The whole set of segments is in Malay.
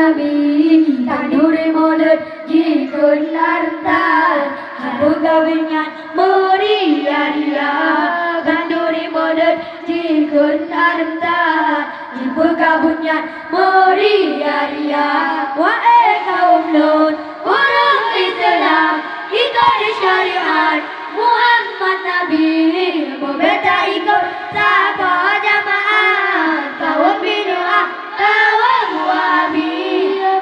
Nabi Tanuri Maulid jikun lantar Haruga dengan meriah-ria Tanuri Maulid jikun lantar Dibuka bunyian meriah-ria Wahai kaum Lut orang Islam ikut syariat Muhammad Nabi Membeta ikut sahabat jamaah Kaum bidu'ah kaum wahabi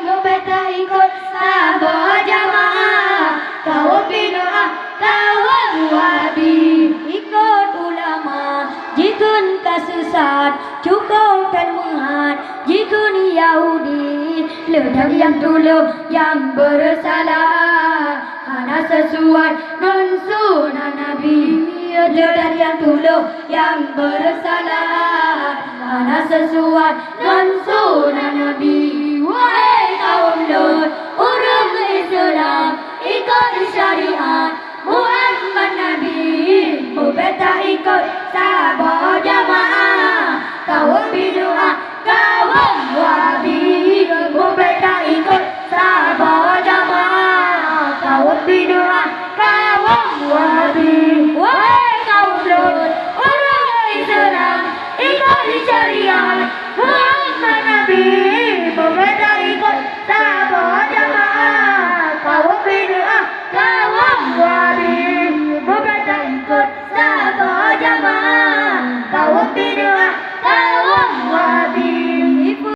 Membeta ikut sahabat jamaah Kaum bidu'ah kaum wahabi Ikut ulama jikun kesesat Cukup dan muhat jikun Yahudi Ledak yang dulu yang bersalah Hana sesuai non sunnah Nabi Ledak yang dulu yang bersalah Hana sesuai non sunnah Nabi Wahai kaum Lut orang Islam ikut syariat Muhammad Nabi Membeta ikut sahabat jamaah Kaum bidu'ah